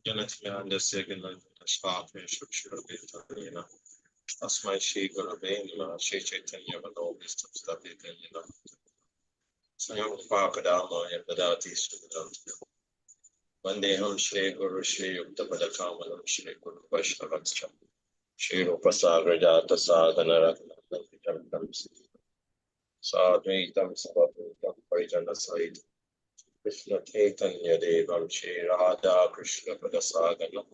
the second staff and should be as my she gonna be she Chaitanya Mano wisdom study Sayam Pakadama and Padati Sudant. Vandeham Shri Guru Shri Yukta Padakamanam Shri Guru Vaishnavanscha Shri Rupasagrajata Sadhana Rakhnam Sadvaitam Savatam Parijana Sahit Krishna Chaitanya Devam Shri Radha Krishna Padasagana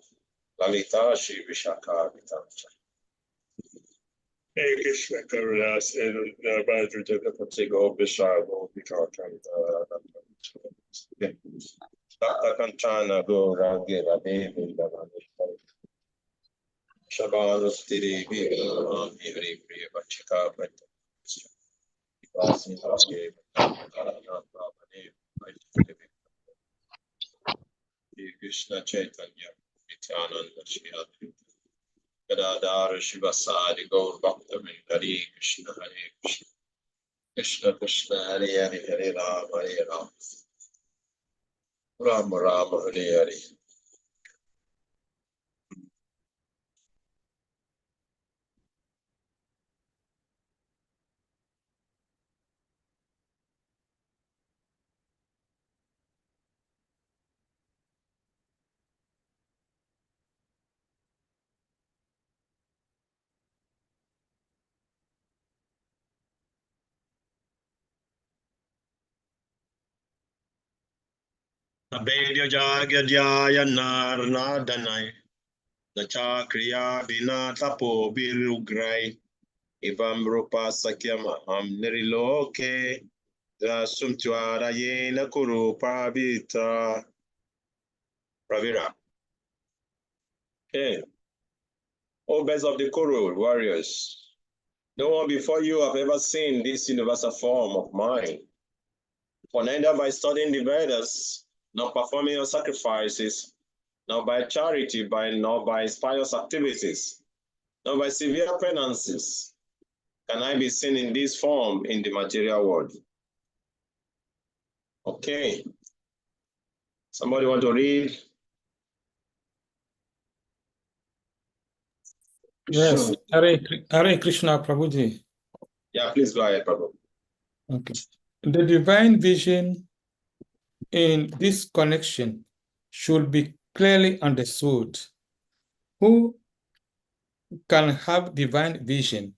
Lalita Shri Vishakha Vitamcha Hey Krishna Karunas and Bhadra Jagapati Go Vishago Vikakam Kanchana Go Rangira Devi Shabanus Tiri Viva Ivri Priya Bachika Krishna Chaitanya Nityananda Shri Advaita Gadadhara Shivasadi Gaur Bhakta Hare Krishna Hare Krishna Krishna Krishna Hare Hare Hare Rama Hare Rama Rama Rama Hare Hare. Abedya Jagya Jaya Nar Nadanai Nachakriya Bina Tapo Birugrai Ivam Rupa Sakyam Aham Niriloke Dasumtuara Yena Kuru Pavitra Pravira. Okay. O best of the Kuru warriors, no one before you have ever seen this universal form of mine. For neither by studying the Vedas, nor performing your sacrifices, nor by charity, nor by pious activities, nor by severe penances, can I be seen in this form in the material world. Okay. Somebody want to read? Yes, Hare Krishna Prabhuji. Yeah, please go ahead, Prabhu. Okay. The divine vision in this connection should be clearly understood. Who can have divine vision?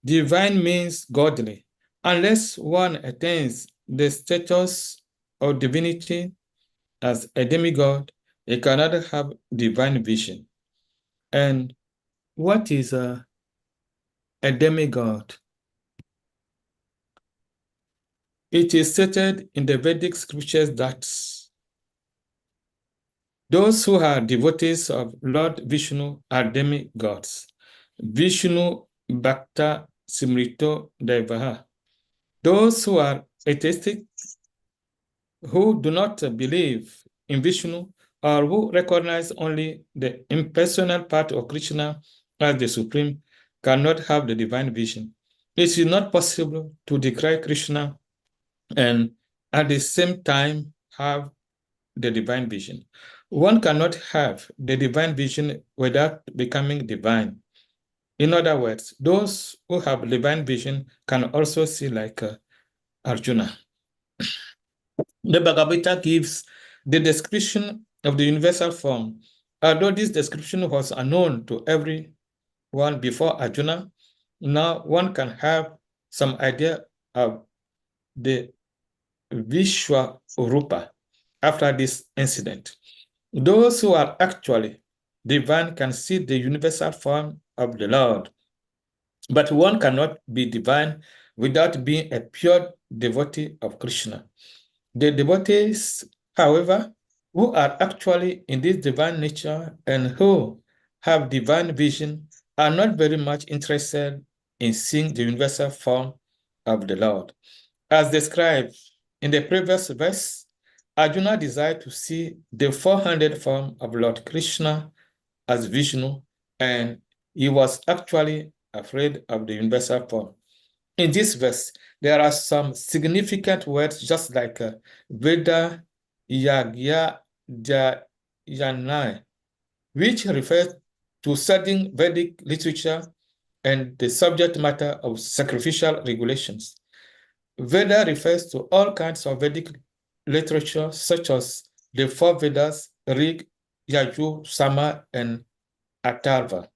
Divine means godly. Unless one attains the status of divinity as a demigod, he cannot have divine vision. And what is a demigod? It is stated in the Vedic scriptures that those who are devotees of Lord Vishnu are demigods. Vishnu Bhakta Simrito Devaha. Those who are atheistic, who do not believe in Vishnu, or who recognize only the impersonal part of Krishna as the supreme, cannot have the divine vision. It is not possible to decry Krishna and at the same time have the divine vision. One cannot have the divine vision without becoming divine. In other words, those who have divine vision can also see like Arjuna. The Bhagavad Gita gives the description of the universal form. Although this description was unknown to everyone before Arjuna, now one can have some idea of the Vishwarupa after this incident. Those who are actually divine can see the universal form of the Lord, but one cannot be divine without being a pure devotee of Krishna. The devotees, however, who are actually in this divine nature and who have divine vision are not very much interested in seeing the universal form of the Lord. As described in the previous verse, Arjuna desired to see the 400 form of Lord Krishna as Vishnu, and he was actually afraid of the universal form. In this verse, there are some significant words just like Veda, Yagya, Yanai, which refers to studying Vedic literature and the subject matter of sacrificial regulations. Veda refers to all kinds of Vedic literature, such as the four Vedas, Rig, Yajur, Sama, and Atharva,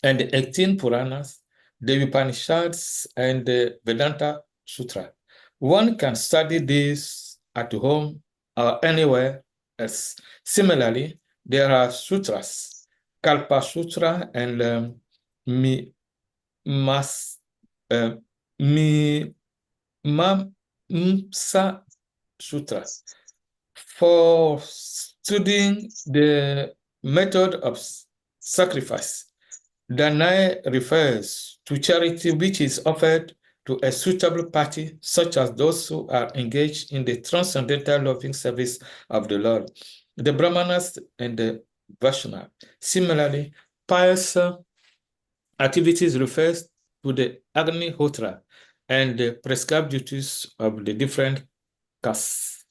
and the 18 Puranas, the Upanishads, and the Vedanta Sutra. One can study this at home or anywhere else. Similarly, there are sutras, Kalpa Sutra and Mimamsa Sutra for studying the method of sacrifice. Danai refers to charity which is offered to a suitable party, such as those who are engaged in the transcendental loving service of the Lord, the Brahmanas and the Vaishnavas. Similarly, pious activities refers to the Agnihotra and the prescribed duties of the different castes,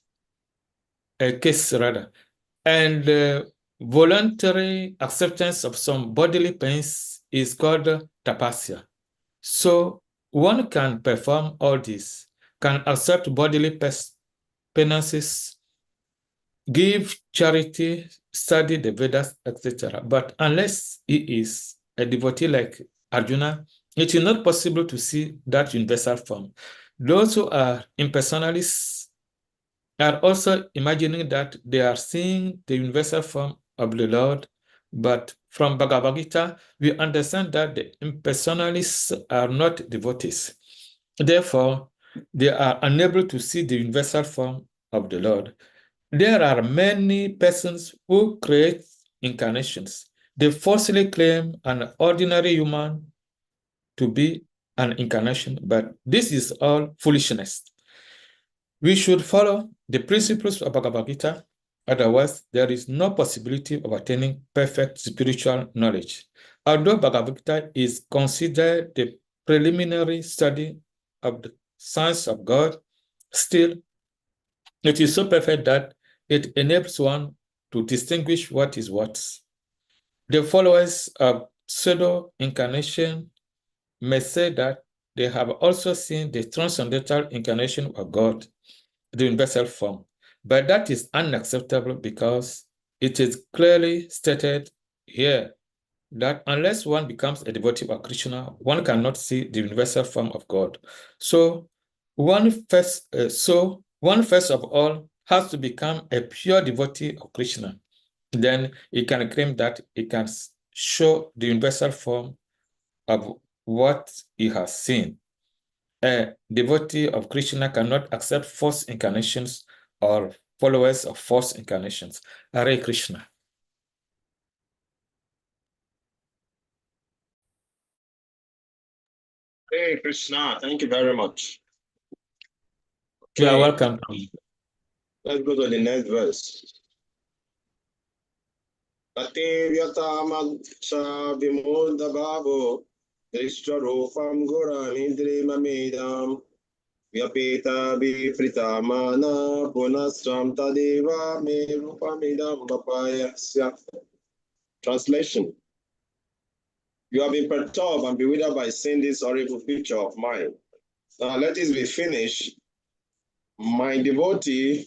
and voluntary acceptance of some bodily pains is called tapasya. So one can perform all this, can accept bodily penances, give charity, study the Vedas, etc. But unless he is a devotee like Arjuna, it is not possible to see that universal form. Those who are impersonalists are also imagining that they are seeing the universal form of the Lord, but from Bhagavad Gita, we understand that the impersonalists are not devotees. Therefore, they are unable to see the universal form of the Lord. There are many persons who create incarnations. They falsely claim an ordinary human to be an incarnation, but this is all foolishness. We should follow the principles of Bhagavad Gita, otherwise there is no possibility of attaining perfect spiritual knowledge. Although Bhagavad Gita is considered the preliminary study of the science of God, still it is so perfect that it enables one to distinguish what is what. The followers of pseudo-incarnation may say that they have also seen the transcendental incarnation of God, the universal form. But that is unacceptable because it is clearly stated here that unless one becomes a devotee of Krishna, one cannot see the universal form of God. So one first of all has to become a pure devotee of Krishna. Then he can claim that he can show the universal form of what he has seen. A devotee of Krishna cannot accept false incarnations or followers of false incarnations. Hare Krishna. Hey, Krishna, thank you very much. You are welcome. Let's go to the next verse. Atevyatamaccha vimodabhavo drishtarupam guranidrimamedam vyapeta vipritamana punastram tadeva me rupamidam vapayasya. Translation. You have been perturbed and bewildered by seeing this horrible picture of mine. Now let this be finished. My devotee,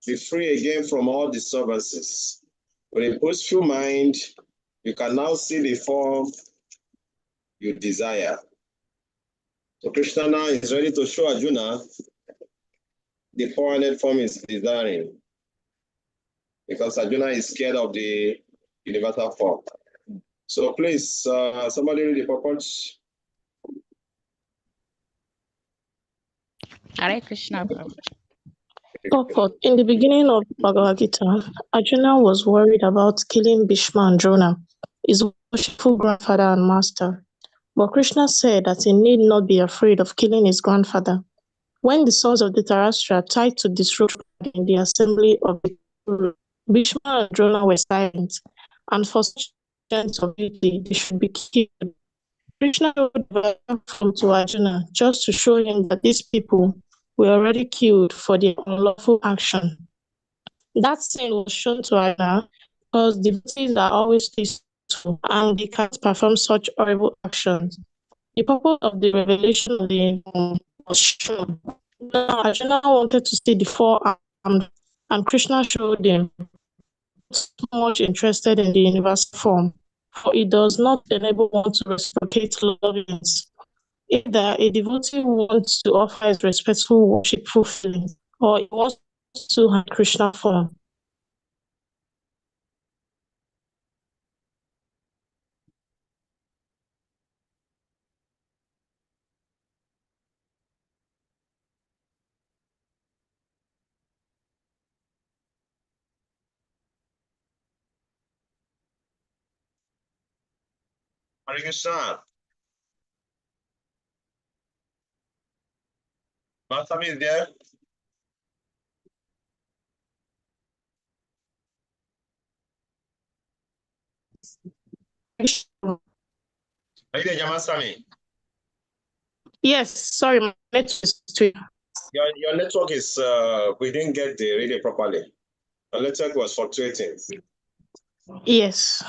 be free again from all disturbances. With a peaceful mind, you can now see the form you desire. So Krishna now is ready to show Arjuna the 400 form is desiring, because Arjuna is scared of the universal form. So please, somebody read the purport. Hare Krishna. Purport. In the beginning of Bhagavad Gita, Arjuna was worried about killing Bhishma and Drona, his worshipful grandfather and master. But Krishna said that he need not be afraid of killing his grandfather. When the sons of Dhritarashtra tried to disrupt in the assembly of the Kuru, Bhishma and Drona were silent, and for such acts of duty, they should be killed. Krishna would come to Arjuna just to show him that these people were already killed for their unlawful action. That scene was shown to Arjuna because devotees are always peaceful and they can't perform such horrible actions. The purpose of the revelation of the was shown. Now Arjuna wanted to see the four-armed, and Krishna showed him so much interested in the universal form, for it does not enable one to reciprocate loveliness. Either a devotee wants to offer his respectful worshipful feelings, or he wants to have Krishna form. Hare Krishna. Master is there? Are you there, Master? Yes, sorry, my network is too. Your network is, we didn't get the radio properly. Your network was fluctuating. Yes.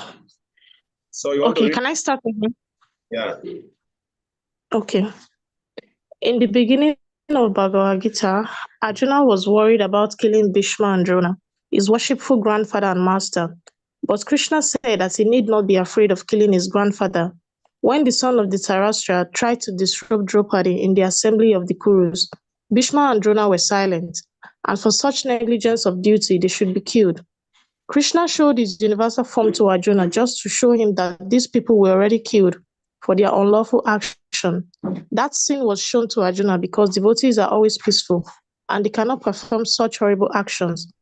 So you want to Okay, read? can I start again? Yeah. Okay. In the beginning of Bhagavad Gita, Arjuna was worried about killing Bhishma and Drona, his worshipful grandfather and master. But Krishna said that he need not be afraid of killing his grandfather. When the son of Dhritarashtra tried to disrupt Draupadi in the assembly of the Kurus, Bhishma and Drona were silent, and for such negligence of duty they should be killed. Krishna showed his universal form to Arjuna just to show him that these people were already killed for their unlawful action. That scene was shown to Arjuna because devotees are always peaceful and they cannot perform such horrible actions.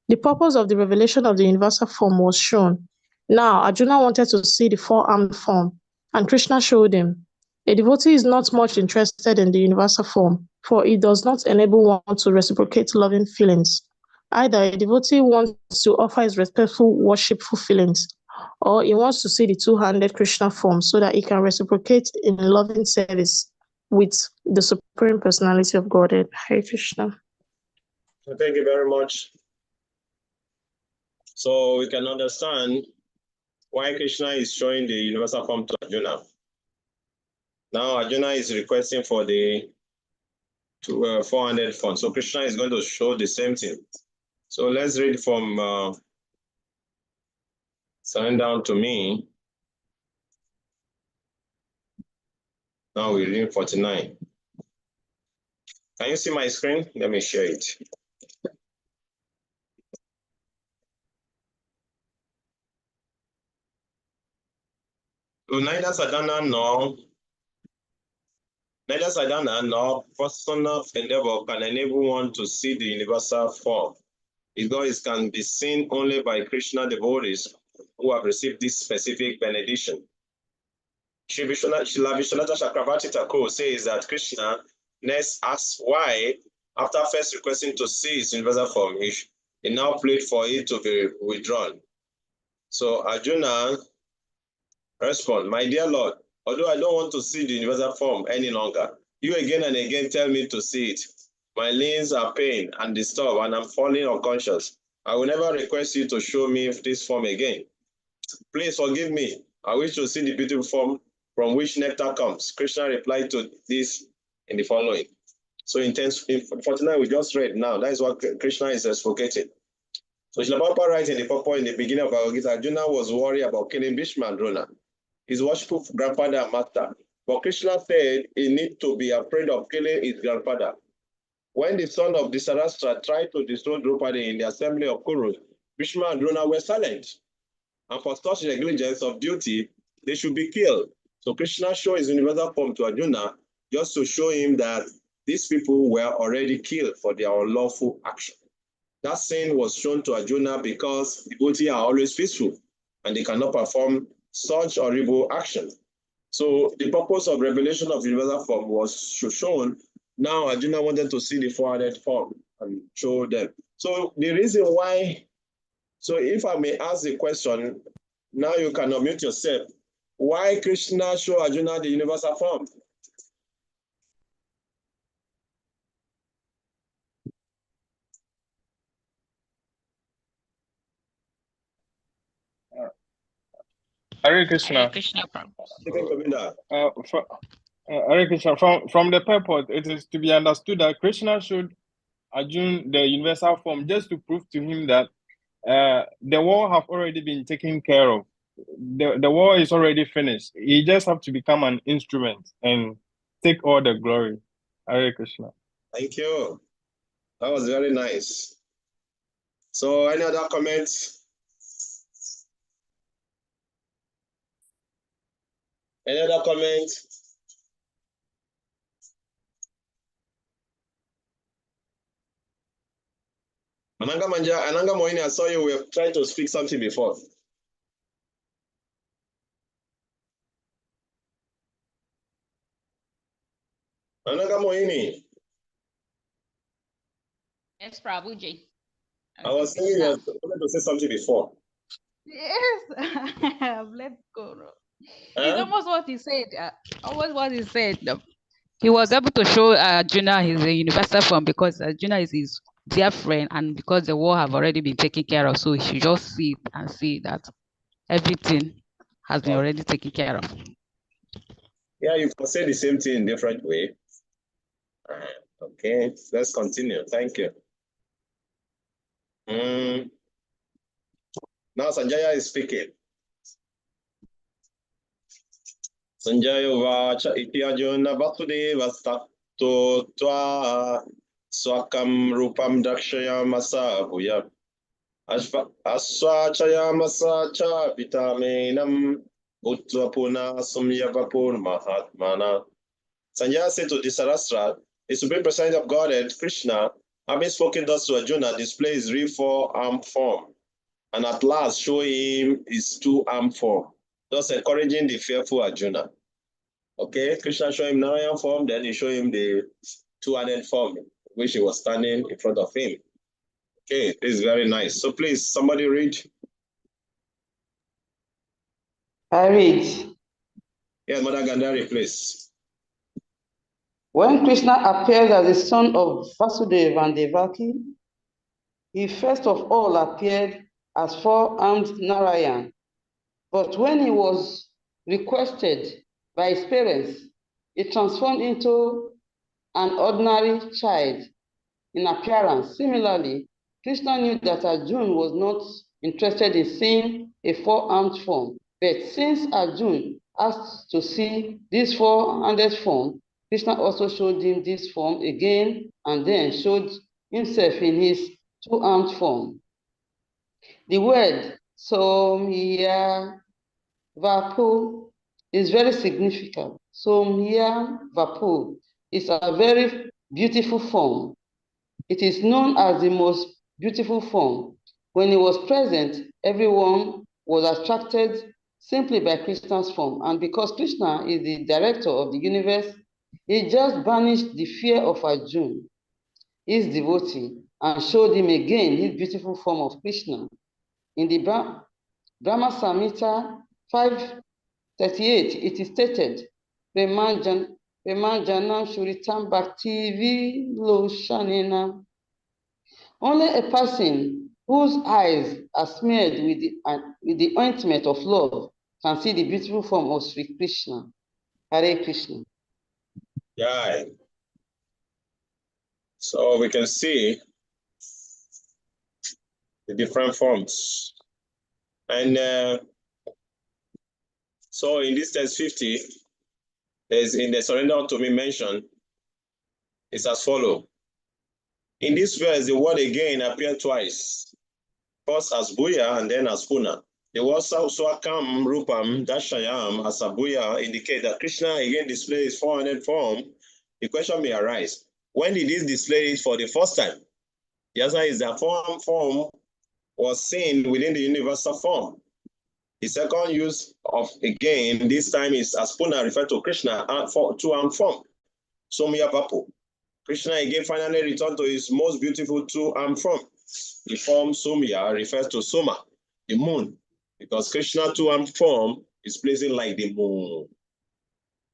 The purpose of the revelation of the universal form was shown. Now, Arjuna wanted to see the four-armed form, and Krishna showed him. A devotee is not much interested in the universal form, for it does not enable one to reciprocate loving feelings. Either a devotee wants to offer his respectful, worshipful feelings, or he wants to see the two-handed Krishna form so that he can reciprocate in loving service with the Supreme Personality of Godhead. Hare Krishna. Thank you very much. So we can understand why Krishna is showing the universal form to Arjuna. Now Arjuna is requesting for the 400 form. So Krishna is going to show the same thing. So let's read from Surrender unto me. Now we read 49. Can you see my screen? Let me share it. So neither sadhana nor personal endeavor can enable one to see the universal form, because it can be seen only by Krishna devotees who have received this specific benediction. Srila Vishwanath Chakravarti Thakur says that Krishna next asks why, after first requesting to see his universal form, he now plead for it to be withdrawn. So Arjuna responds, "My dear Lord, although I don't want to see the universal form any longer, you again and again tell me to see it. My limbs are pained and disturbed, and I'm falling unconscious. I will never request you to show me this form again. Please forgive me. I wish to see the beautiful form from which nectar comes." Krishna replied to this in the following. So in 49 we just read now, that is what Krishna is advocating. So Srila Prabhupada writes in the purport in the beginning of Bhagavad Gita, Arjuna was worried about killing Bhishma and Drona, his worshipful grandfather and master. But Krishna said he need to be afraid of killing his grandfather. When the son of Dhritarashtra tried to destroy Draupadi in the assembly of Kurus, Bhishma and Drona were silent. And for such negligence of duty, they should be killed. So Krishna showed his universal form to Arjuna just to show him that these people were already killed for their unlawful action. That sin was shown to Arjuna because devotees are always peaceful and they cannot perform such horrible action. So the purpose of revelation of universal form was shown. Now Arjuna wanted to see the 400 form and show them. So the reason why, so if I may ask the question, now you can unmute yourself. Why Krishna show Arjuna the universal form? Hare Krishna. Hare Krishna. Hare Krishna. From the purport, it is to be understood that Krishna showed Arjuna the universal form just to prove to him that the war have already been taken care of. The war is already finished. He just have to become an instrument and take all the glory. Hare Krishna. Thank you. That was very nice. So any other comments? Any other comments? Ananga Moini, I saw you were trying to speak something before. Ananga Moini. Yes, Prabhuji. I was saying you wanted to say something before. Yes, let's go. It's almost what he said. Almost what he said. He was able to show Arjuna his universal form because Arjuna is his dear friend, and because the war have already been taken care of, so he should just see it and see that everything has been already taken care of. Yeah, you can say the same thing in different way. Okay, let's continue. Thank you. Now Sanjaya is speaking. Sanjaya vacha iti Arjuna vasudeva sakto tva swakam rupam dakshayamasa bhuya aswachayamasa cha vitamenam utva puna sumyavapur mahatmana. Sanjaya said to Dhritarashtra, the Supreme Personality of Godhead, Krishna, having spoken thus to Arjuna, displays his real four-armed form, and at last show him his two-armed form, thus encouraging the fearful Arjuna. Okay, Krishna showed him Narayan form, then he showed him the two-handed form, which he was standing in front of him. Okay, this is very nice. So please, somebody read. I read. Yes, Mother Gandhari, please. When Krishna appeared as the son of Vasudeva and Devaki, he first of all appeared as four-armed Narayan. But when he was requested by his parents, he transformed into an ordinary child in appearance. Similarly, Krishna knew that Arjuna was not interested in seeing a four-armed form. But since Arjuna asked to see this four-handed form, Krishna also showed him this form again and then showed himself in his two-armed form. The word Somya Vapu is very significant. Somya Vapu is a very beautiful form. It is known as the most beautiful form. When he was present, everyone was attracted simply by Krishna's form. And because Krishna is the director of the universe, he just banished the fear of Arjuna, his devotee, and showed him again his beautiful form of Krishna. In the Brahma Samhita 5:38, it is stated, Premanjanam Shuritam Bhakti Viloshanena. Only a person whose eyes are smeared with the ointment of love can see the beautiful form of Sri Krishna. Hare Krishna. Yeah. So we can see the different forms. And so in this text 50, there's in the surrender unto me mention, it's as follows. In this verse, the word again appeared twice. First as Bhuya and then as Puna. The word Swakam Rupam Dashayam as a Bhuya indicate that Krishna again displays his four-handed form. The question may arise, when did this display it for the first time? The answer is that four-armed form was seen within the universal form. The second use of again, this time is as Puna referred to Krishna two-armed form, Somya Papu. Krishna again finally returned to his most beautiful two-armed form. The form Somya refers to Soma, the moon, because Krishna two-armed form is blazing like the moon.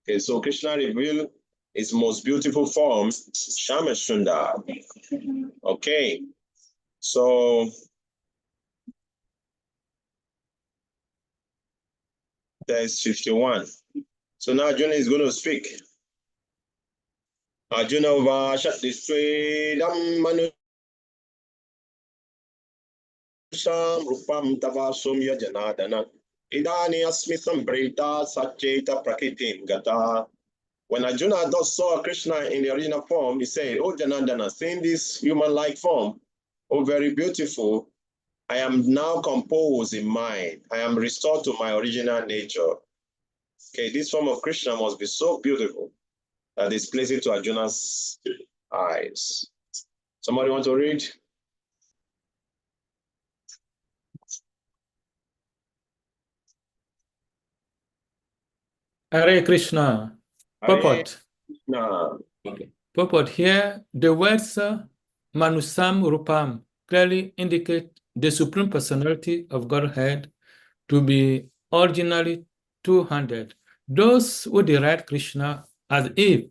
Okay, so Krishna revealed his most beautiful form, Shamashunda. Okay, so Text 51. So now Arjuna is going to speak. Arjuna Vashat Distredam Manu Sam Rupam Tavasumya Janadana Idani Asmitam Brita Sacheta Prakitim Gata. When Arjuna thus saw Krishna in the original form, he said, "Oh Janardana, seeing this human-like form, oh very beautiful, I am now composed in mind. I am restored to my original nature." Okay, this form of Krishna must be so beautiful that it's pleasing to Arjuna's eyes. Somebody want to read? Hare Krishna. Purport. No. Okay. Purport here, the words Manusam Rupam clearly indicate the Supreme Personality of Godhead to be originally two-handed. Those who deride Krishna as if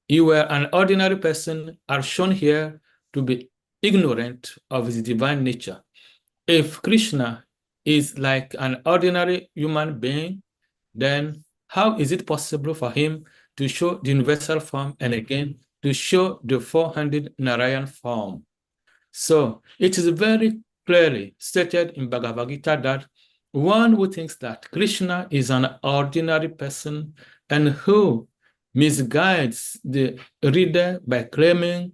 he were an ordinary person are shown here to be ignorant of his divine nature. If Krishna is like an ordinary human being, then how is it possible for him to show the universal form and again to show the four-handed Narayan form? So it is very clearly stated in Bhagavad Gita that one who thinks that Krishna is an ordinary person and who misguides the reader by claiming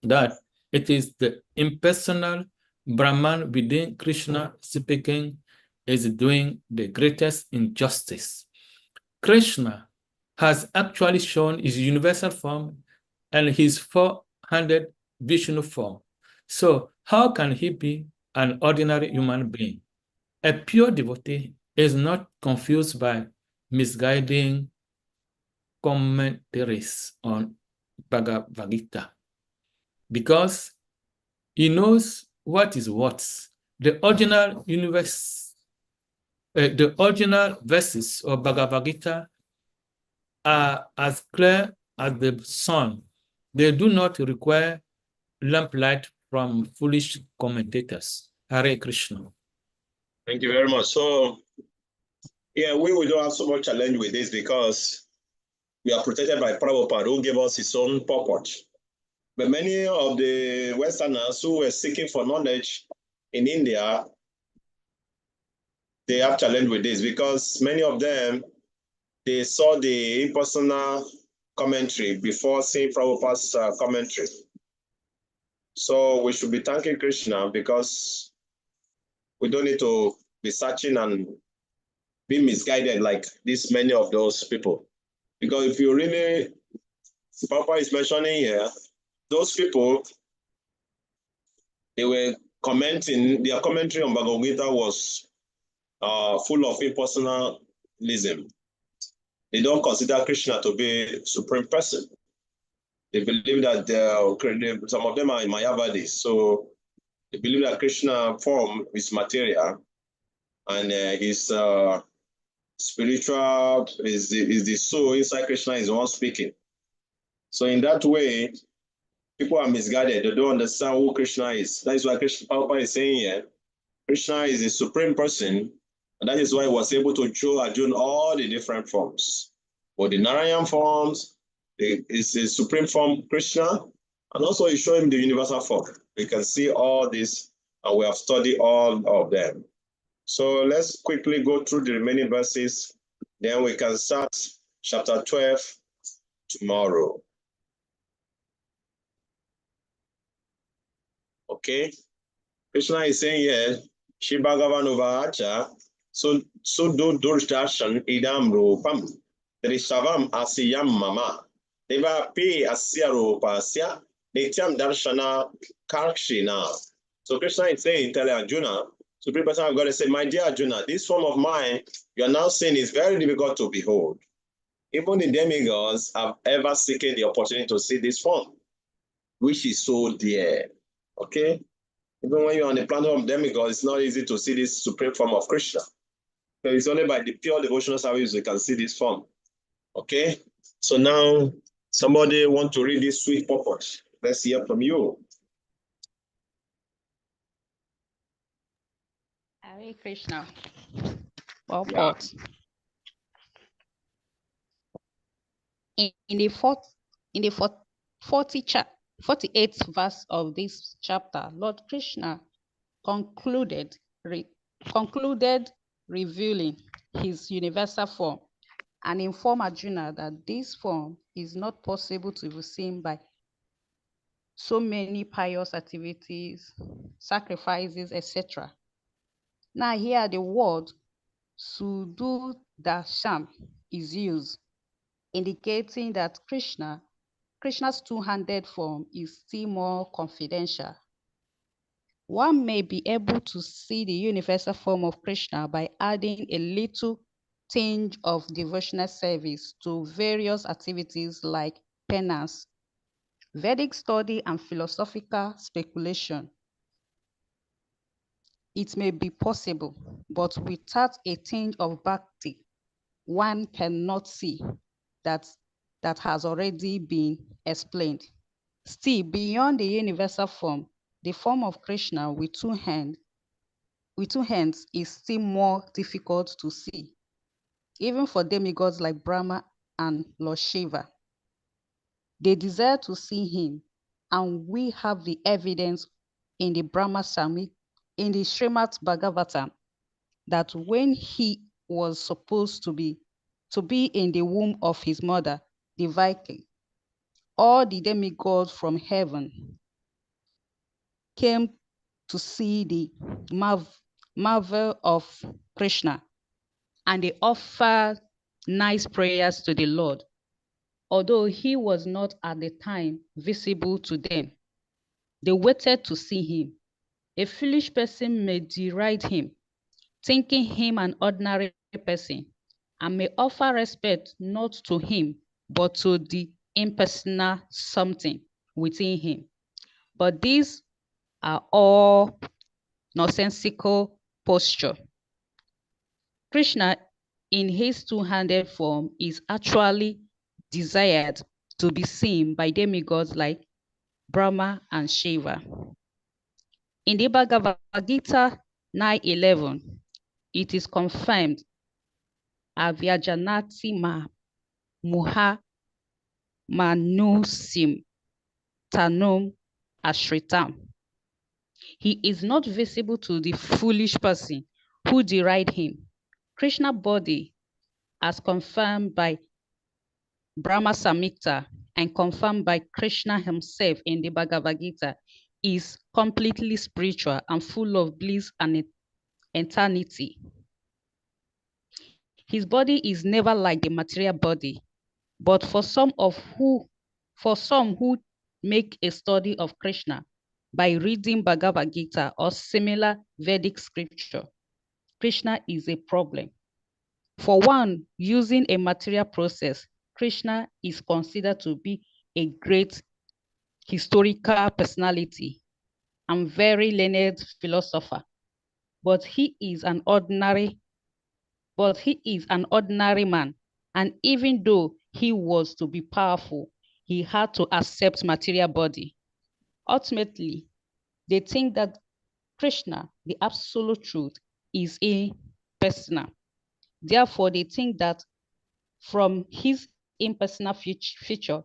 that it is the impersonal Brahman within Krishna speaking is doing the greatest injustice. Krishna has actually shown his universal form and his four-handed Vishnu form. So how can he be an ordinary human being? A pure devotee is not confused by misguiding commentaries on Bhagavad Gita because he knows what is what. The original verses of Bhagavad Gita are as clear as the sun. They do not require lamplight from foolish commentators. Hare Krishna. Thank you very much. So, yeah, we don't have so much challenge with this because we are protected by Prabhupada, who gave us his own purport. But many of the Westerners who were seeking for knowledge in India, they have challenge with this because many of them, they saw the impersonal commentary before seeing Prabhupada's commentary. So we should be thanking Krishna because we don't need to be searching and be misguided like this many of those people. Because if you really, Papa is mentioning here, those people, they were commenting, their commentary on Bhagavad Gita was full of impersonalism. They don't consider Krishna to be supreme person. They believe that some of them are in Mayavadis, so they believe that Krishna form is material and his spiritual is the soul inside Krishna is the one speaking. So in that way, people are misguided. They don't understand who Krishna is. That is why Prabhupada is saying here, Krishna is the supreme person, and that is why he was able to show Arjuna all the different forms. But the Narayan forms, is the supreme form Krishna, and also he showed him the universal form. We can see all this, and we have studied all of them. So let's quickly go through the remaining verses, then we can start chapter 12 tomorrow. Okay? Krishna is saying here, Shibhagavan Uvacha, so do Durshashan idam rupam, Trishavam asiyam mama, Deva pi asya rupasya, Nityam darshana karkshina. So Krishna is saying, tell Arjuna, Supreme Person of God said, my dear Arjuna, this form of mine you are now saying is very difficult to behold. Even the demigods have ever seeking the opportunity to see this form, which is so dear. Okay? Even when you're on the planet of demigods, it's not easy to see this supreme form of Krishna. So it's only by the pure devotional service you can see this form. Okay? So now, somebody want to read this sweet purport. Let's hear from you. Hare Krishna. Purport. In the 48th verse of this chapter, Lord Krishna concluded revealing his universal form and informed Arjuna that this form is not possible to be seen by so many pious activities, sacrifices, etc. Now here the word Sudurdarsham is used, indicating that Krishna's two-handed form is still more confidential. One may be able to see the universal form of Krishna by adding a little tinge of devotional service to various activities like penance, Vedic study, and philosophical speculation. It may be possible, but without a tinge of bhakti, one cannot see that has already been explained. Still, beyond the universal form, the form of Krishna with two hands is still more difficult to see, even for demigods like Brahma and Lord Shiva. They desire to see him, and we have the evidence in the Srimad Bhagavatam that when he was supposed to be in the womb of his mother, Devaki, all the demigods from heaven came to see the marvel of Krishna, and they offered nice prayers to the Lord, although he was not at the time visible to them. They waited to see him. A foolish person may deride him, thinking him an ordinary person, and may offer respect not to him, but to the impersonal something within him. But these are all nonsensical posture. Krishna, in his two-handed form, is actually desired to be seen by demigods like Brahma and Shiva. In the Bhagavad Gita 9:11, it is confirmed, Avyajanati Muha Manusim Tanum Ashritam. He is not visible to the foolish person who deride him. Krishna's body, as confirmed by Brahma Samhita and confirmed by Krishna himself in the Bhagavad Gita, is completely spiritual and full of bliss and eternity. His body is never like the material body, but for some who make a study of Krishna by reading Bhagavad Gita or similar Vedic scripture, Krishna is a problem. For one using a material process, Krishna is considered to be a great historical personality and very learned philosopher, but he is an ordinary man, and even though he was to be powerful, he had to accept material body. Ultimately, they think that Krishna, the absolute truth, is impersonal. Therefore, they think that from his impersonal feature,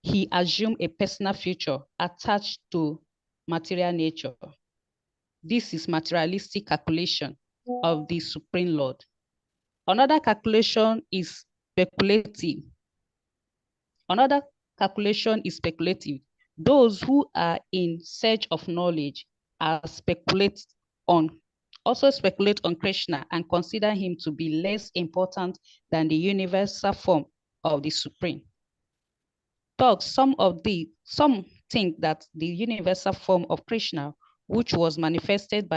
he assumed a personal feature attached to material nature. This is materialistic calculation of the Supreme Lord. Another calculation is speculative. Those who are in search of knowledge also speculate on Krishna and consider him to be less important than the universal form of the Supreme. Thus, some think that the universal form of Krishna, which was manifested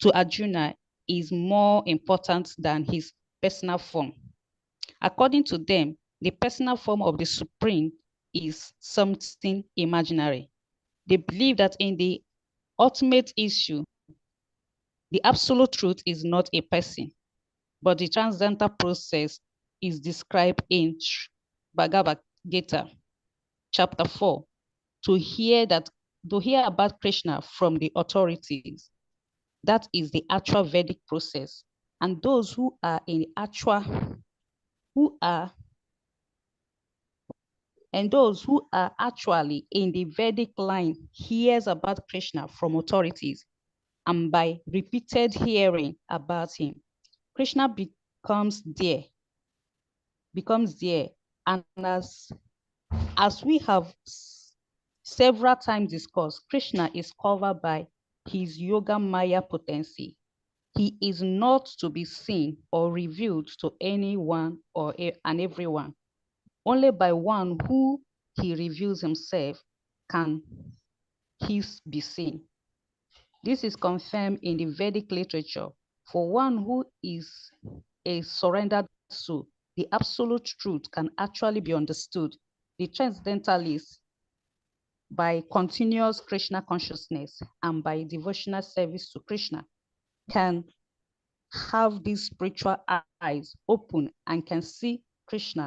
to Arjuna, is more important than his personal form. According to them, the personal form of the Supreme is something imaginary. They believe that in the ultimate issue, the absolute truth is not a person, but the transcendental process is described in Bhagavad Gita, chapter 4, to hear about Krishna from the authorities. That is the actual Vedic process. And those who are And those who are actually in the Vedic line hears about Krishna from authorities, and by repeated hearing about him, Krishna becomes dear. And as we have several times discussed, Krishna is covered by his Yoga Maya potency. He is not to be seen or revealed to anyone and everyone. Only by one who he reveals himself can he be seen. This is confirmed in the Vedic literature. For one who is a surrendered soul, the absolute truth can actually be understood. The transcendentalist, by continuous Krishna consciousness and by devotional service to Krishna, can have these spiritual eyes open and can see Krishna